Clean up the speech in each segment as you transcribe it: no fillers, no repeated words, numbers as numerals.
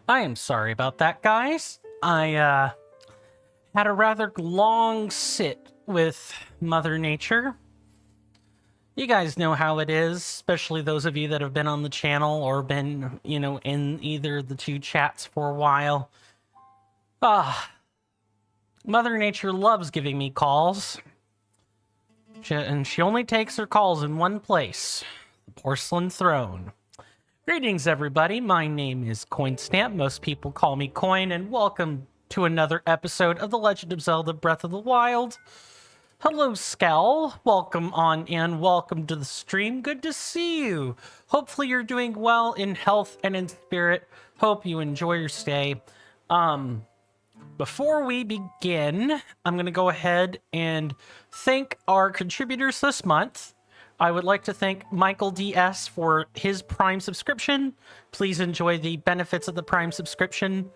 I am sorry about that, guys. I had a rather long sit with Mother Nature. You guys know how it is, especially those of you that have been on the channel or been, in either of the two chats for a while. Mother Nature loves giving me calls. And she only takes her calls in one place, the porcelain throne. Greetings, everybody. My name is CoinStamp. Most people call me Coin, and welcome to another episode of The Legend of Zelda Breath of the Wild. Hello, Skell. Welcome on in. Welcome to the stream. Good to see you. Hopefully you're doing well in health and in spirit. Hope you enjoy your stay. Before we begin, I'm going to go ahead and thank our contributors this month. I would like to thank Michael DS for his Prime subscription. Please enjoy the benefits of the Prime subscription,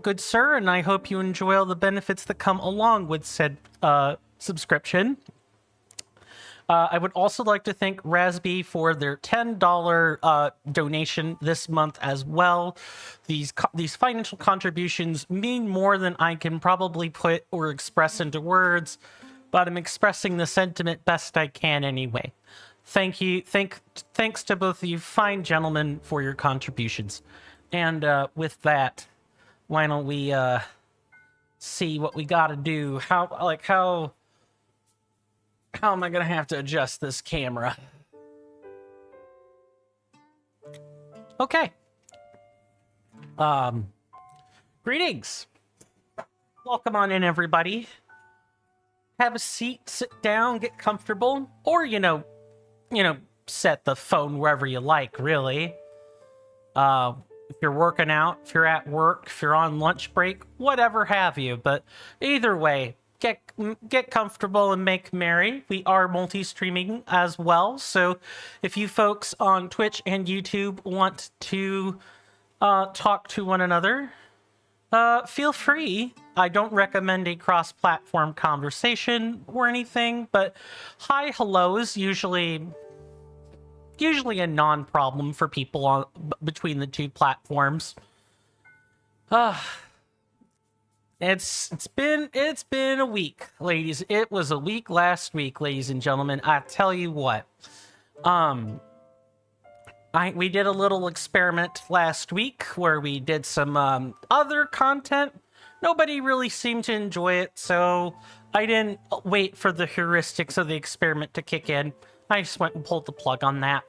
good sir, and I hope you enjoy all the benefits that come along with said subscription. I would also like to thank Rasby for their $10 donation this month as well. These financial contributions mean more than I can probably put or express into words, but I'm expressing the sentiment best I can anyway. Thank you. Thanks to both of you fine gentlemen for your contributions. And with that, why don't we see what we gotta do? How am I gonna have to adjust this camera? Okay. Greetings. Welcome on in, everybody. Have a seat, sit down, get comfortable, or set the phone wherever you like, really. If you're working out, if you're at work, if you're on lunch break, whatever have you. But either way, get comfortable and make merry. We are multi-streaming as well, so if you folks on Twitch and YouTube want to talk to one another, feel free. I don't recommend a cross-platform conversation or anything, but hi, hello is usually a non-problem for people between the two platforms. It's been a week, ladies. It was a week last week, ladies and gentlemen. I tell you what. We did a little experiment last week where we did some other content. Nobody really seemed to enjoy it, so I didn't wait for the heuristics of the experiment to kick in. I just went and pulled the plug on that.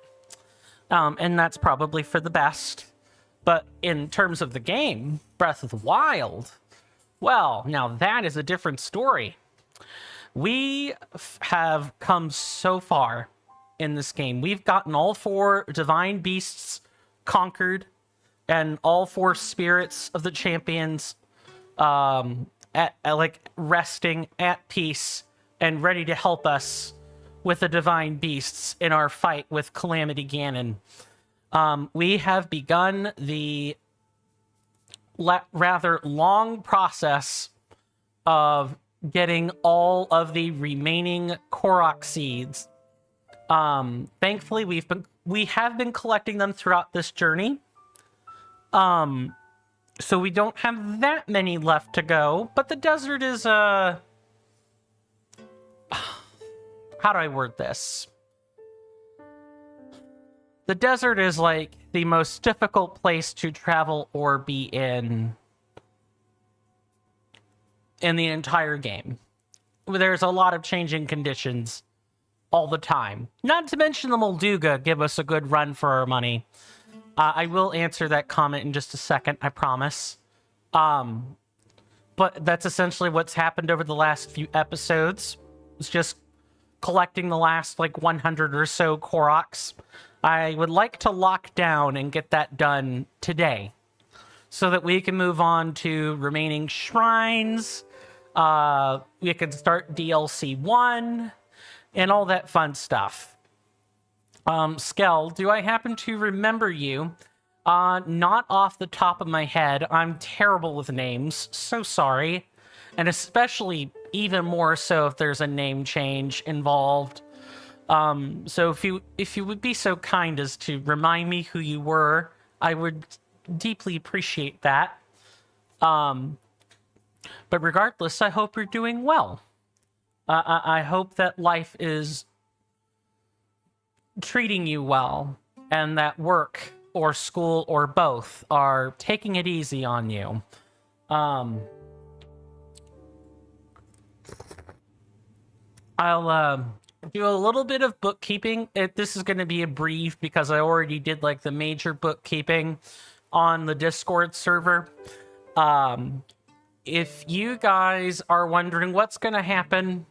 And that's probably for the best. But in terms of the game, Breath of the Wild, well, now that is a different story. We have come so far in this game. We've gotten all 4 divine beasts conquered, and all 4 spirits of the champions resting at peace and ready to help us with the divine beasts in our fight with Calamity Ganon. We have begun the rather long process of getting all of the remaining Korok seeds. Thankfully, we have been collecting them throughout this journey. So we don't have that many left to go, but the desert is how do I word this? The desert is like the most difficult place to travel or be in the entire game. There's a lot of changing conditions all the time. Not to mention the Molduga give us a good run for our money. I will answer that comment in just a second, I promise. But that's essentially what's happened over the last few episodes. It's just collecting the last 100 or so Koroks. I would like to lock down and get that done today so that we can move on to remaining shrines. We can start DLC 1 and all that fun stuff. Skell, do I happen to remember you? Not off the top of my head. I'm terrible with names. So sorry. And especially even more so if there's a name change involved. So if you would be so kind as to remind me who you were, I would deeply appreciate that. But regardless, I hope you're doing well. I hope that life is treating you well, and that work or school or both are taking it easy on you. I'll do a little bit of bookkeeping. This is going to be a brief because I already did the major bookkeeping on the Discord server. if you guys are wondering what's gonna happen,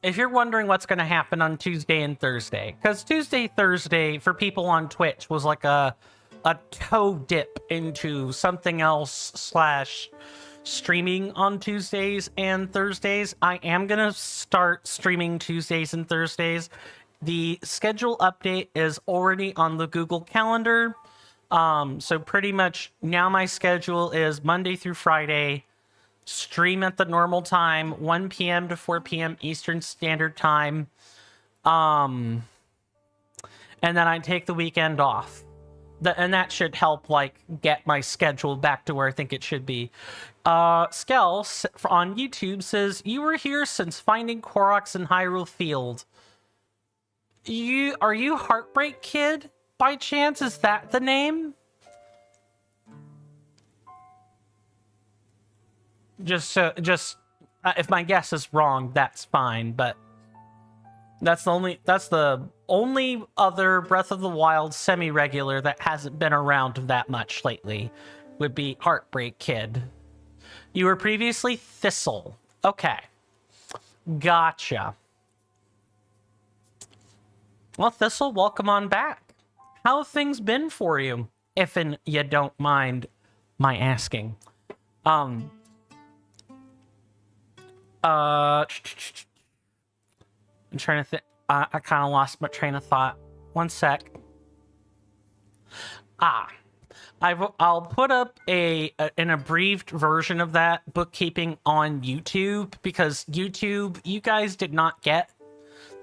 if you're wondering what's gonna happen on Tuesday and Thursday, because Tuesday, Thursday for people on Twitch was like a toe dip into something else slash streaming on Tuesdays and Thursdays. I am gonna start streaming Tuesdays and Thursdays. The schedule update is already on the Google Calendar. So pretty much now my schedule is Monday through Friday, stream at the normal time, 1 p.m. to 4 p.m. Eastern Standard Time. And then I take the weekend off. And that should help, like, get my schedule back to where I think it should be. Skell on YouTube says, you were here since finding Koroks in Hyrule Field. Are you Heartbreak Kid, by chance? Is that the name? If my guess is wrong, that's fine, but that's the only other Breath of the Wild semi-regular that hasn't been around that much lately, would be Heartbreak Kid. You were previously Thistle. Okay. Gotcha. Well, Thistle, welcome on back. How have things been for you, if you don't mind my asking? I'm trying to think. I kind of lost my train of thought. One sec. I'll put up an abbreviated version of that bookkeeping on YouTube, because YouTube, you guys did not get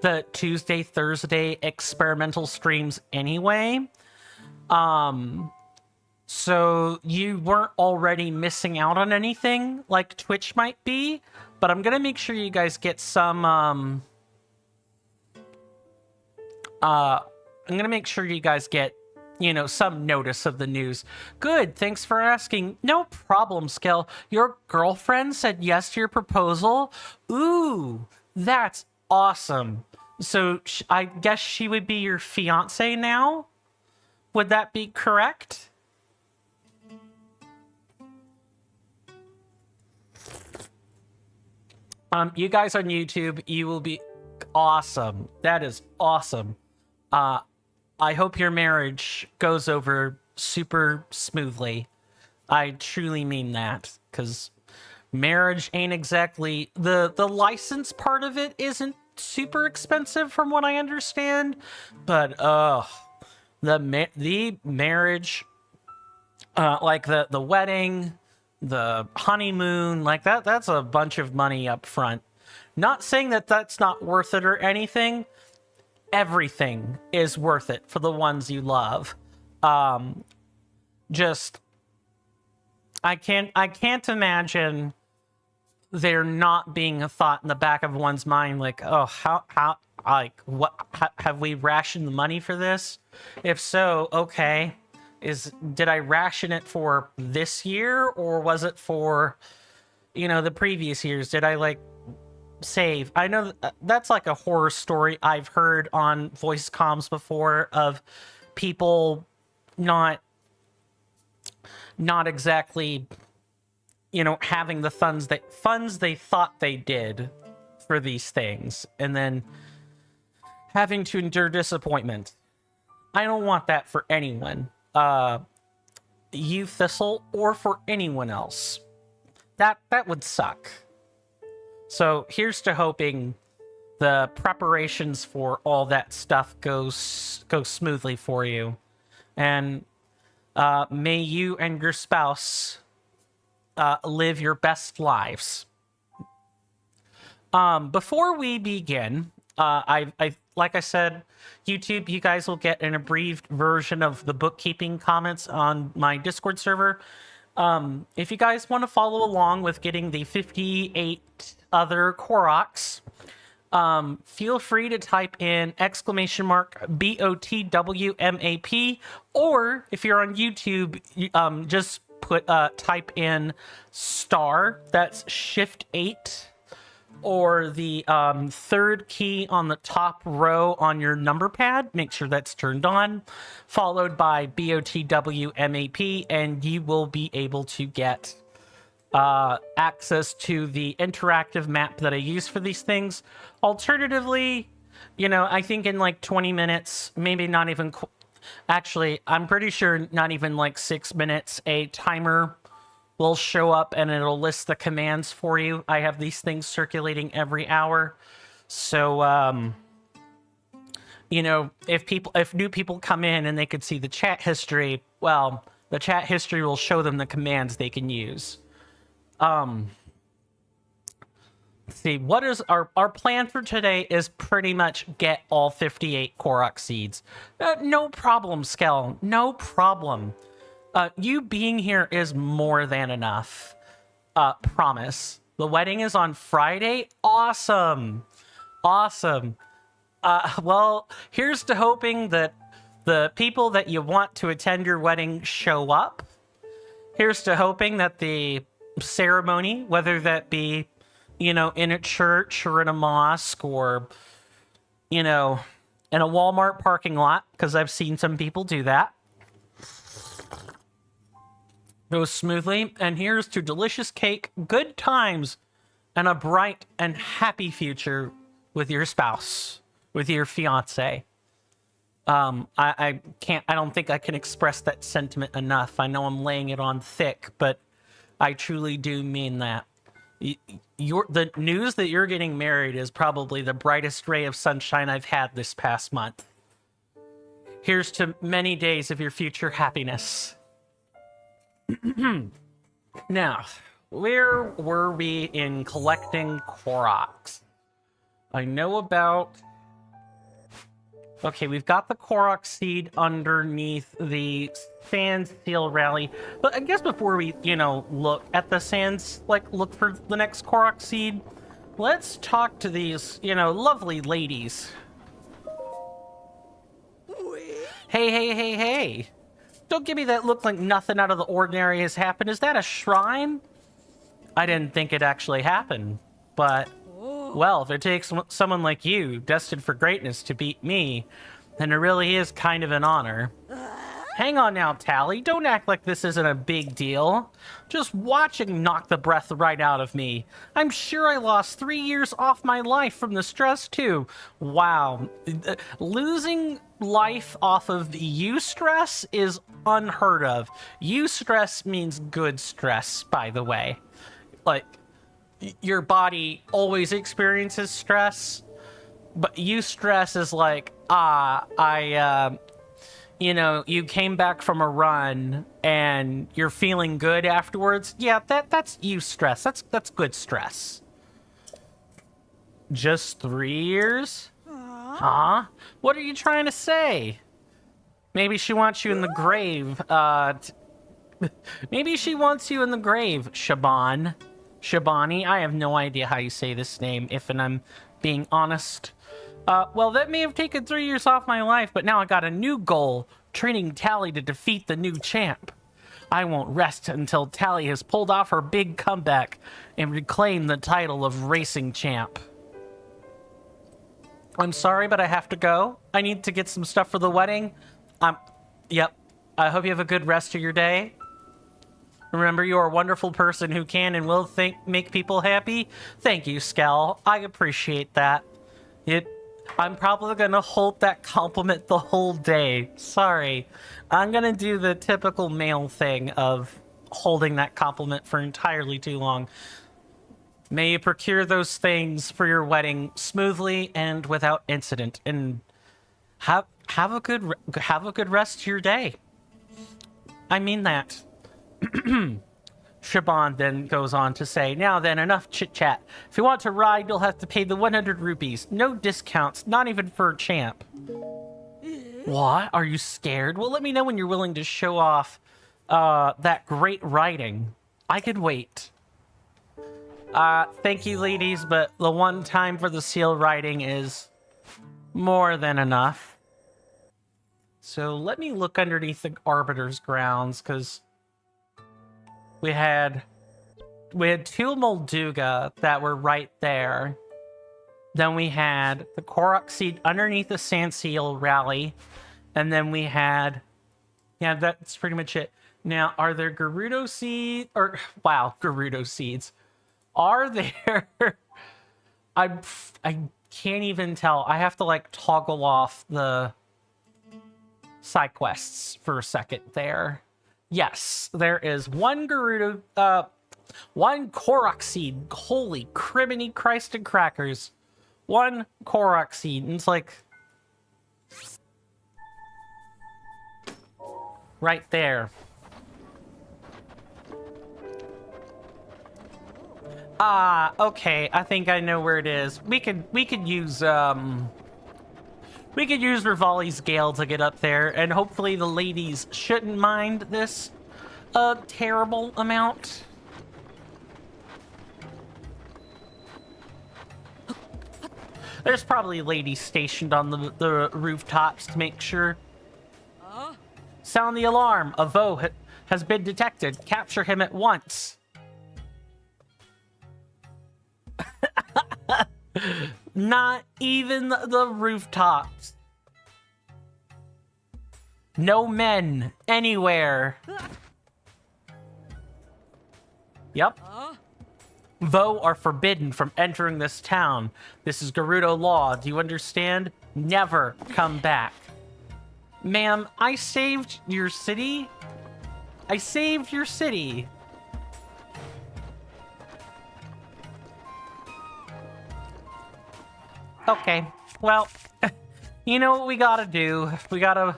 the Tuesday, Thursday experimental streams anyway. So you weren't already missing out on anything like Twitch might be, but I'm gonna make sure you guys get some, I'm gonna make sure you guys get, some notice of the news. Good, thanks for asking. No problem, Skell. Your girlfriend said yes to your proposal? Ooh, that's awesome. So I guess she would be your fiance now? Would that be correct? You guys on YouTube, you will be awesome. That is awesome. I hope your marriage goes over super smoothly. I truly mean that, because marriage ain't exactly... The license part of it isn't super expensive from what I understand, but the marriage, like the wedding, the honeymoon, like that's a bunch of money up front. Not saying that that's not worth it or anything. Everything is worth it for the ones you love. Just I can't imagine there not being a thought in the back of one's mind like, oh, how have we rationed the money for this? If so, okay. Did I ration it for this year, or was it for, the previous years? Did I save? I know that's like a horror story I've heard on voice comms before, of people not exactly, having the funds they thought they did for these things, and then having to endure disappointment. I don't want that for anyone. You, Thistle, or for anyone else. That would suck. So here's to hoping the preparations for all that stuff go smoothly for you, and may you and your spouse live your best lives. Before we begin, I like I said, YouTube, you guys will get an abbreviated version of the bookkeeping comments on my Discord server. If you guys want to follow along with getting the 58 other Koroks, feel free to type in !BOTWMAP, or if you're on YouTube, just type in star, that's shift 8, or the third key on the top row on your number pad. Make sure that's turned on, followed by BOTWMAP, and you will be able to get access to the interactive map that I use for these things. Alternatively, you know, I think in like 20 minutes, maybe not even, actually, I'm pretty sure not even like 6 minutes, a timer will show up and it'll list the commands for you. I have these things circulating every hour. So, you know, if new people come in and they could see the chat history, well, the chat history will show them the commands they can use. Let's see, what is our plan for today is pretty much get all 58 Korok seeds. No problem, Skell, no problem. You being here is more than enough. Promise. The wedding is on Friday? Awesome. Awesome. Well, here's to hoping that the people that you want to attend your wedding show up. Here's to hoping that the ceremony, whether that be, you know, in a church or in a mosque or, you know, in a Walmart parking lot, because I've seen some people do that, goes smoothly. And here's to delicious cake, good times, and a bright and happy future with your spouse, with your fiance. I don't think I can express that sentiment enough. I know I'm laying it on thick, but I truly do mean that. The news that you're getting married is probably the brightest ray of sunshine I've had this past month. Here's to many days of your future happiness. Now, where were we in collecting Koroks? I know about... Okay, we've got the Korok seed underneath the Sand Seal Rally. But I guess before we, you know, look at the sands, like, look for the next Korok seed, let's talk to these, you know, lovely ladies. Hey, hey, hey, hey. Don't give me that look like nothing out of the ordinary has happened. Is that a shrine? I didn't think it actually happened, but... Well, if it takes someone like you, destined for greatness, to beat me, then it really is kind of an honor. Hang on now, Tally. Don't act like this isn't a big deal. Just watching knocked the breath right out of me. I'm sure I lost 3 years off my life from the stress, too. Wow. Losing life off of eustress is unheard of. Eustress means good stress, by the way. Like... your body always experiences stress, but eustress is like, you know, you came back from a run and you're feeling good afterwards. Yeah, that's eustress. That's good stress. Just 3 years? Huh? What are you trying to say? Maybe she wants you in the grave. Maybe she wants you in the grave, Shaban. Shabani, I have no idea how you say this name, if I'm being honest. Well, that may have taken 3 years off my life, but now I got a new goal, training Tally to defeat the new champ. I won't rest until Tally has pulled off her big comeback and reclaimed the title of racing champ. I'm sorry, but I have to go. I need to get some stuff for the wedding. Yep. I hope you have a good rest of your day. Remember, you're a wonderful person who can and will make people happy. Thank you, Scal. I appreciate that. I'm probably going to hold that compliment the whole day. Sorry. I'm going to do the typical male thing of holding that compliment for entirely too long. May you procure those things for your wedding smoothly and without incident. And have a good rest of your day. I mean that. Shaban then goes on to say, now then, enough chit-chat. If you want to ride, you'll have to pay the 100 rupees. No discounts, not even for a champ. What? Are you scared? Well, let me know when you're willing to show off that great riding. I could wait. Thank you, ladies, but the one time for the seal riding is more than enough. So let me look underneath the Arbiter's grounds, because... we had we had two Molduga that were right there. Then we had the Korok seed underneath the Sand Seal rally. And then we had... Yeah, that's pretty much it. Now, are there Gerudo seeds? Or, wow, Gerudo seeds. Are there... I can't even tell. I have to, like, toggle off the side quests for a second there. Yes, there is one Gerudo... one Korok seed. Holy criminy Christ and crackers. One Korok seed. And it's like... right there. Ah, okay. I think I know where it is. We could use Rivali's Gale to get up there, and hopefully the ladies shouldn't mind this terrible amount. There's probably ladies stationed on the rooftops to make sure. Sound the alarm. A Vo has been detected. Capture him at once. Not even the rooftops. No men anywhere. Yep. Vo are forbidden from entering this town. This is Gerudo law. Do you understand? Never come back. Ma'am, I saved your city. I saved your city. Okay, well, you know what we gotta do? We gotta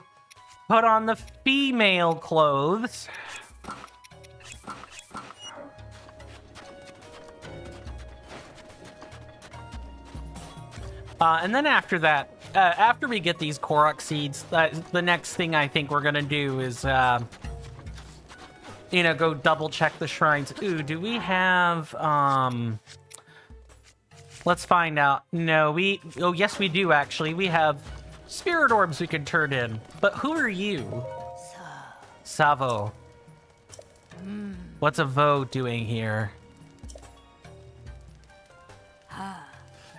put on the female clothes. And then after that, after we get these Korok seeds, the next thing I think we're gonna do is, you know, go double check the shrines. Ooh, do we have, let's find out. No, oh yes we do actually. We have spirit orbs we can turn in. But who are you? Savo. What's a Vo doing here?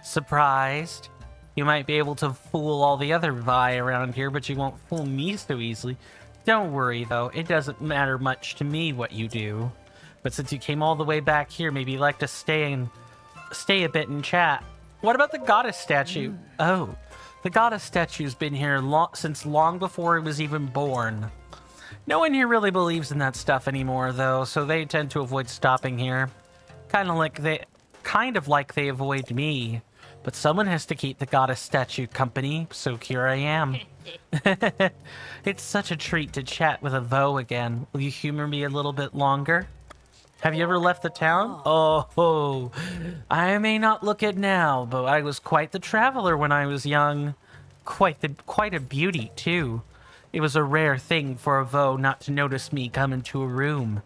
Surprised? You might be able to fool all the other Vi around here, but you won't fool me so easily. Don't worry though, it doesn't matter much to me what you do. But since you came all the way back here, maybe you'd like to stay a bit and chat. What about the goddess statue? Oh, the goddess statue's been here since long before it was even born. No one here really believes in that stuff anymore though, so they tend to avoid stopping here. Kind of like they avoid me. But someone has to keep the goddess statue company, so here I am. It's such a treat to chat with a Vo again. Will you humor me a little bit longer? Have you ever left the town? Oh, I may not look it now, but I was quite the traveler when I was young. Quite a beauty, too. It was a rare thing for a Vo not to notice me come into a room.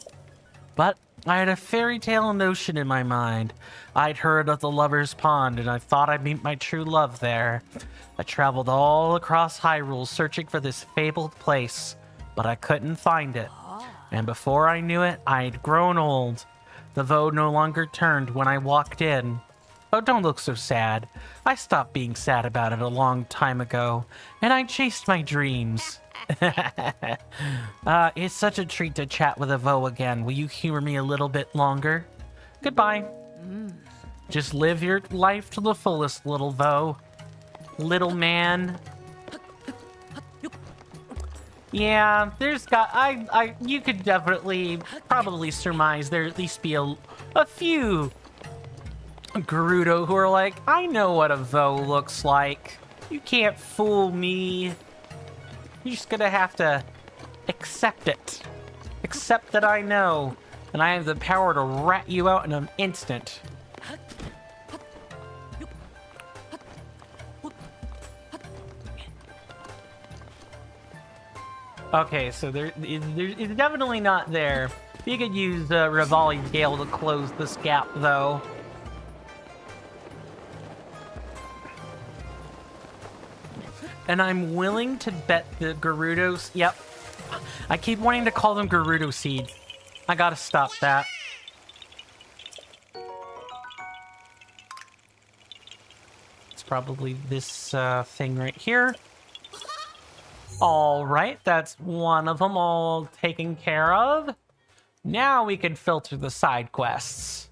But I had a fairy tale notion in my mind. I'd heard of the Lover's Pond, and I thought I'd meet my true love there. I traveled all across Hyrule searching for this fabled place, but I couldn't find it. And before I knew it, I'd grown old. The Vo no longer turned when I walked in. Oh, don't look so sad. I stopped being sad about it a long time ago, and I chased my dreams. It's such a treat to chat with a Vo again. Will you humor me a little bit longer? Goodbye. Just live your life to the fullest, little Vo. Little man. Yeah, you could probably surmise there at least be a few Gerudo who are like, I know what a Vo looks like. You can't fool me. You're just gonna have to accept it. Accept that I know. And I have the power to rat you out in an instant. Okay, so it's definitely not there. You could use Rivali's Gale to close this gap, though. And I'm willing to bet the Gerudos... Yep. I keep wanting to call them Gerudo seeds. I gotta stop that. probably this thing right here. All right, that's one of them all taken care of. Now we can filter the side quests.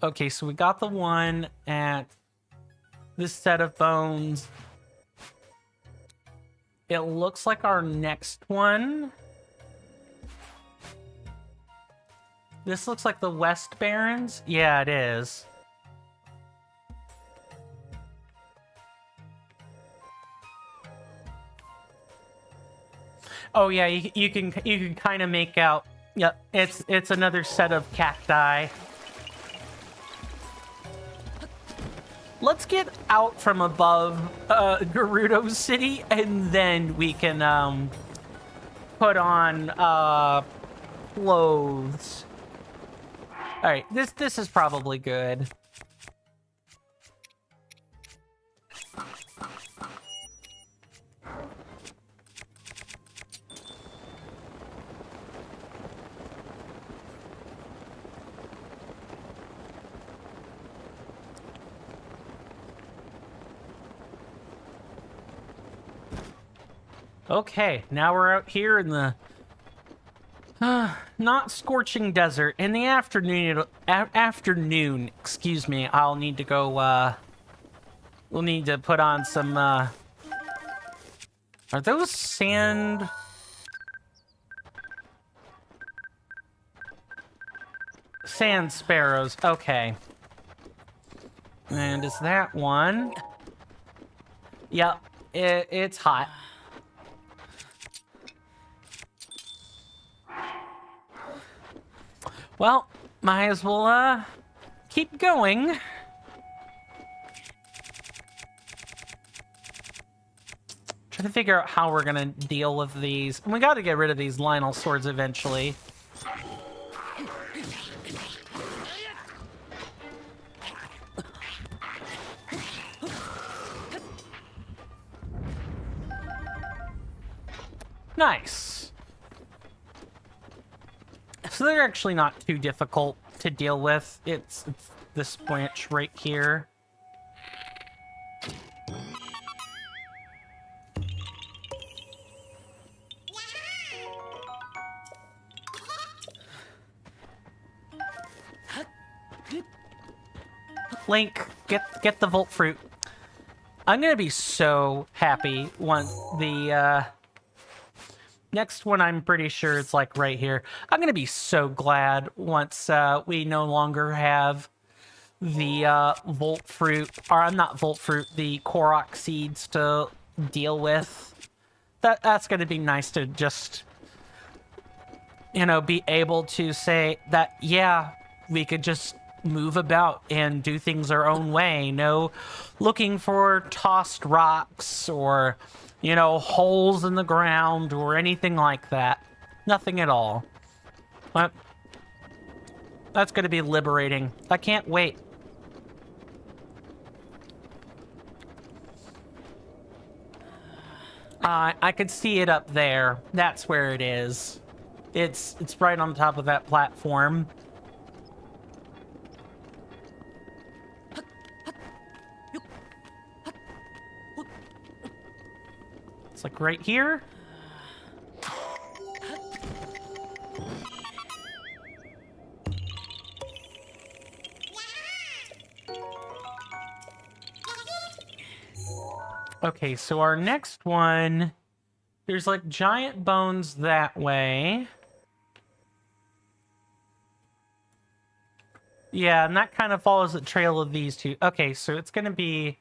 Okay, so we got the one at this set of bones. It looks like our next one. This looks like the West Barrens. Yeah, it is. Oh yeah, you can kind of make out. Yep, it's another set of cacti. Let's get out from above Gerudo City, and then we can put on clothes. All right, this is probably good. Okay, now we're out here in the not scorching desert. In the afternoon, excuse me, I'll need to go, we'll need to put on some, are those sand? Sand sparrows, okay. And is that one? Yep, it's hot. Well, might as well, keep going. Trying to figure out how we're gonna deal with these. And we gotta get rid of these Lionel swords eventually. Nice. So they're actually not too difficult to deal with. It's this branch right here. Link, get the Volt Fruit. I'm gonna be so happy once the next one, I'm pretty sure it's like right here. I'm gonna be so glad once we no longer have the Volt Fruit, or not Volt Fruit, the Korok seeds to deal with. That's gonna be nice to just, you know, be able to say that, yeah, we could just move about and do things our own way. No looking for tossed rocks or, you know, holes in the ground or anything like that. Nothing at all. But that's going to be liberating. I can't wait. I could see it up there. That's where it is. It's right on top of that platform. It's like right here. Okay, so our next one, there's like giant bones that way. Yeah, and that kind of follows the trail of these two. Okay, so it's going to be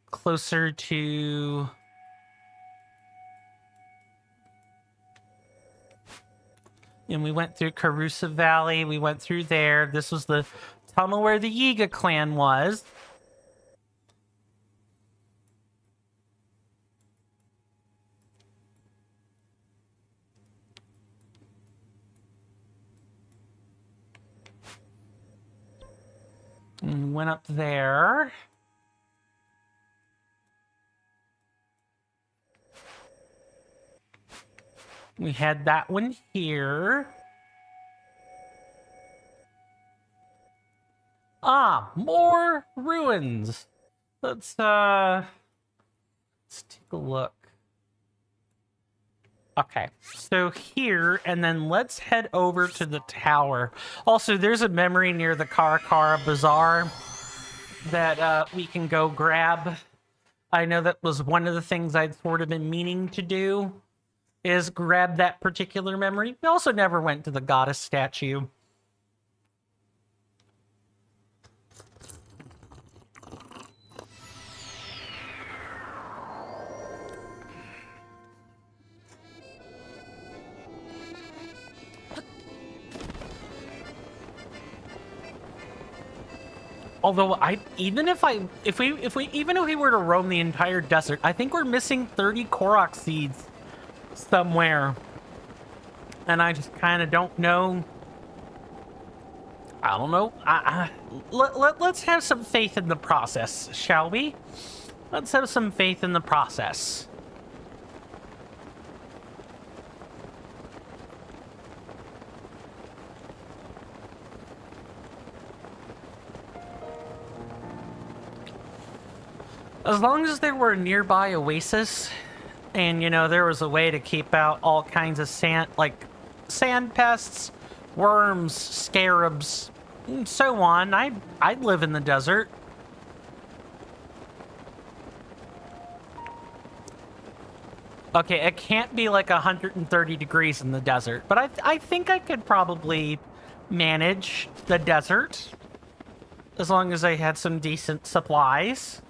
closer to... And we went through Karusa Valley. We went through there. This was the tunnel where the Yiga clan was. And went up there. We had that one here. Ah, more ruins. Let's take a look. Okay, so here, and then let's head over to the tower. Also, there's a memory near the Karakara Bazaar that we can go grab. I know that was one of the things I'd sort of been meaning to do, is grab that particular memory. We also never went to the goddess statue. Although even if we were to roam the entire desert, I think we're missing 30 Korok seeds somewhere. And I just kind of don't know. I don't know. Let's have some faith in the process, shall we? Let's have some faith in the process. As long as there were a nearby oasis, and, you know, there was a way to keep out all kinds of sand pests, worms, scarabs, and so on, I'd live in the desert. Okay, it can't be like 130 degrees in the desert, but I think I could probably manage the desert as long as I had some decent supplies.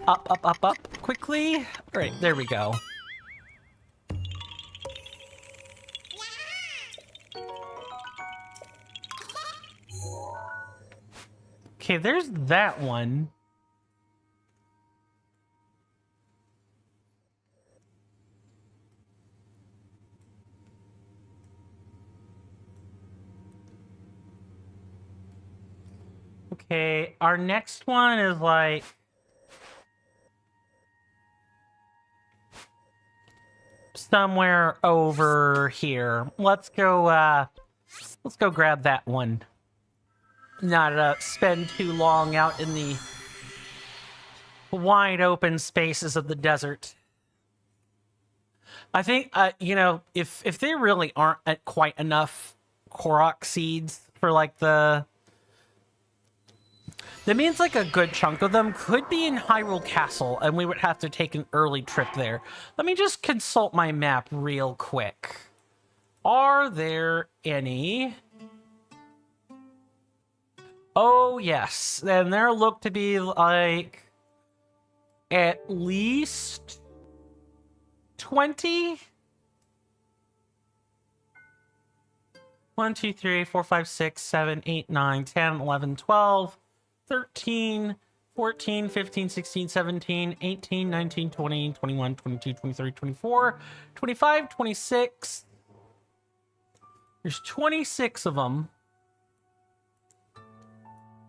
Up, quickly. All right, there we go. Okay, there's that one. Okay, our next one is like... somewhere over here. Let's go grab that one. Not spend too long out in the wide open spaces of the desert. I think, you know, if there really aren't quite enough Korok seeds for, like, that means, like, a good chunk of them could be in Hyrule Castle, and we would have to take an early trip there. Let me just consult my map real quick. Are there any? Oh, yes. And there look to be, like, at least 20? 1, 2, 3, 4, 5, 6, 7, 8, 9, 10, 11, 12... 13, 14, 15, 16, 17, 18, 19, 20, 21, 22, 23, 24, 25, 26. There's 26 of them.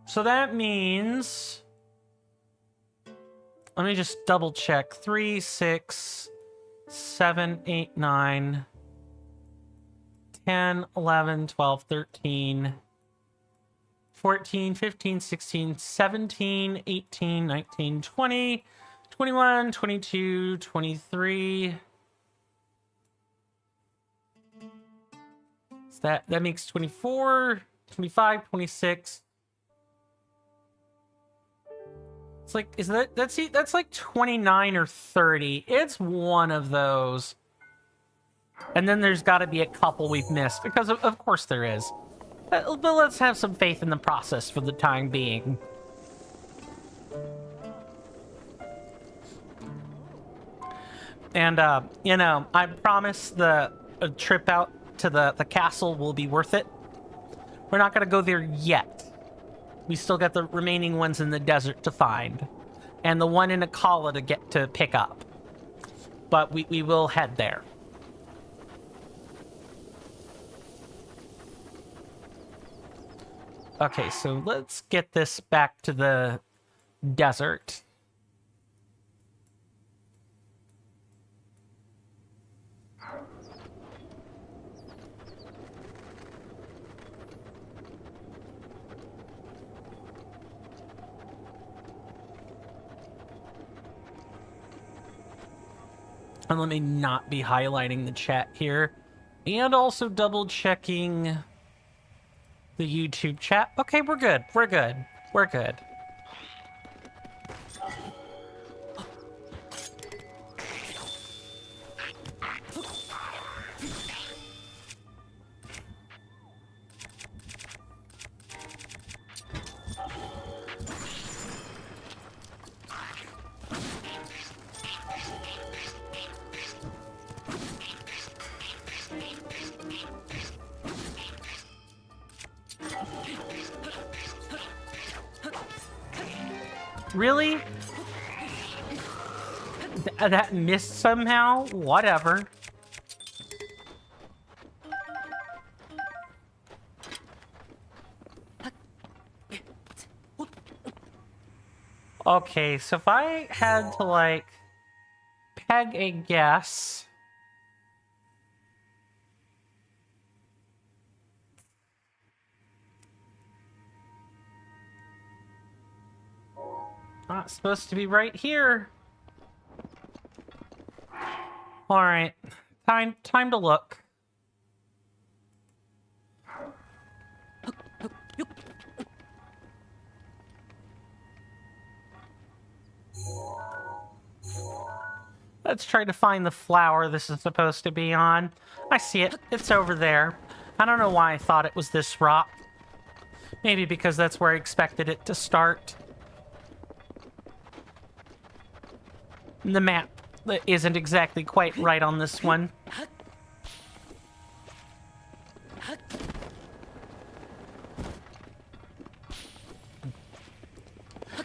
So that means... let me just double check. 3, 6, 7, 8, 9, 10, 11, 12, 13... 14, 15, 16, 17, 18, 19, 20, 21, 22, 23. So that makes 24, 25, 26. It's like, is that's like 29 or 30. It's one of those. And then there's got to be a couple we've missed, because of course there is. But let's have some faith in the process for the time being. And, you know, I promise the trip out to the castle will be worth it. We're not going to go there yet. We still got the remaining ones in the desert to find. And the one in Akala to pick up. but we will head there. Okay, so let's get this back to the desert. And let me not be highlighting the chat here. And also double checking the YouTube chat. Okay, we're good. We're good. We're good. Really? That missed somehow? Whatever. Okay, so if I had to, like, peg a guess... Not supposed to be right here. All right, time to look. Let's try to find the flower this is supposed to be on. I see it. It's over there. I don't know why I thought it was this rock. Maybe because that's where I expected it to start. The map isn't exactly quite right on this one.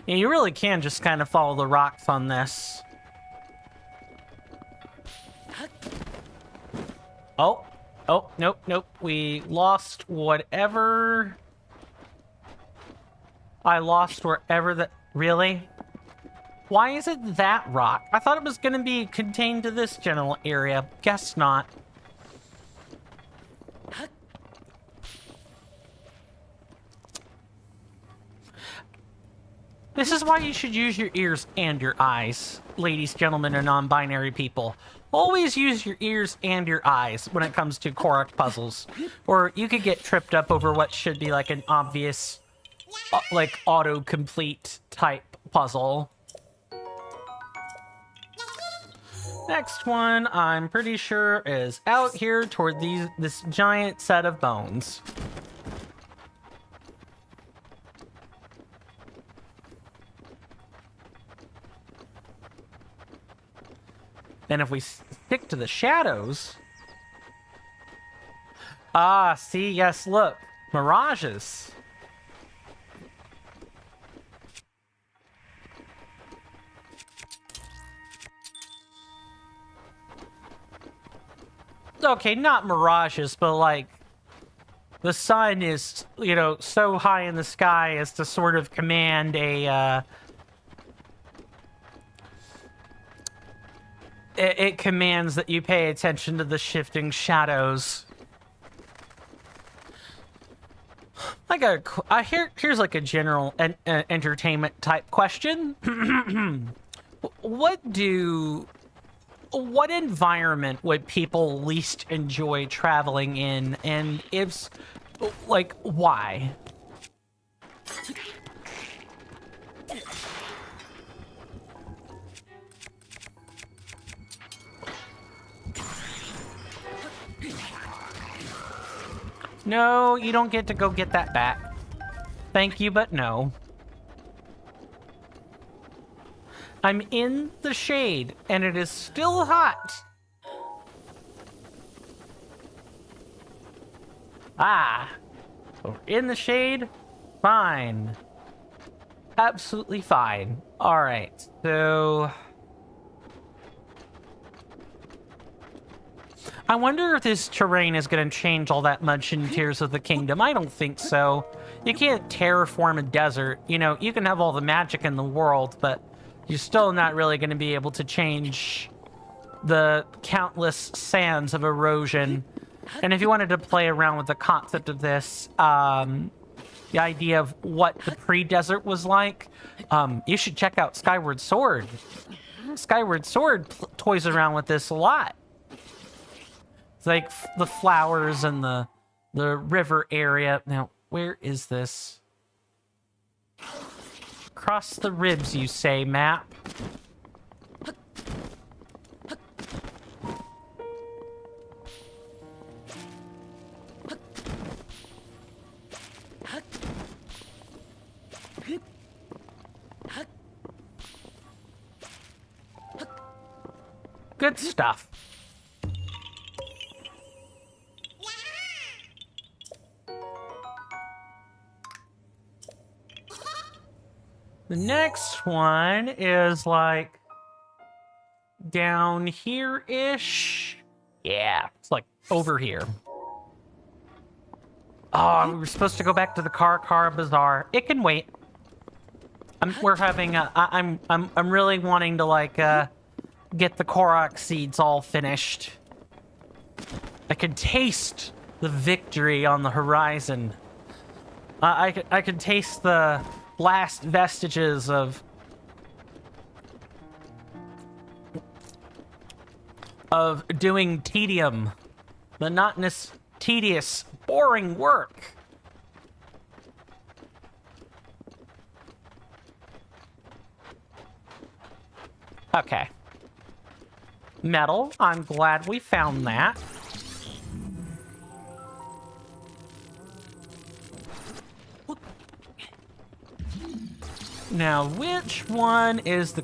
Yeah, you really can just kind of follow the rocks on this. Oh, nope. We lost whatever... I lost wherever that... Really? Why is it that rock? I thought it was going to be contained to this general area. Guess not. This is why you should use your ears and your eyes, ladies, gentlemen, and non-binary people. Always use your ears and your eyes when it comes to Korok puzzles. Or you could get tripped up over what should be like an obvious, like, autocomplete type puzzle. Next one, I'm pretty sure, is out here toward this giant set of bones. Then if we stick to the shadows... Ah, see, yes, look. Mirages. Okay, not mirages, but like the sun is, you know, so high in the sky as to sort of command a it commands that you pay attention to the shifting shadows. Like here's like a general entertainment type question. What environment would people least enjoy traveling in, and if, like, why? No, you don't get to go get that back. Thank you, but no. I'm in the shade, and it is still hot. Ah. So we're in the shade? Fine. Absolutely fine. Alright, so... I wonder if this terrain is going to change all that much in Tears of the Kingdom. I don't think so. You can't terraform a desert. You know, you can have all the magic in the world, but you're still not really going to be able to change the countless sands of erosion. And if you wanted to play around with the concept of this, the idea of what the pre-desert was like, you should check out Skyward Sword. Skyward Sword toys around with this a lot. It's like the flowers and the river area. Now, where is this? Cross the ribs, you say, map? Good stuff. The next one is like down here-ish. Yeah, it's like over here. Oh, we were supposed to go back to the Car Bazaar. It can wait. We're having a, I'm really wanting to like get the Korok seeds all finished. I can taste the victory on the horizon. I can taste the last vestiges of doing tedium, monotonous, tedious, boring work. Okay. Metal, I'm glad we found that. Now, which one is the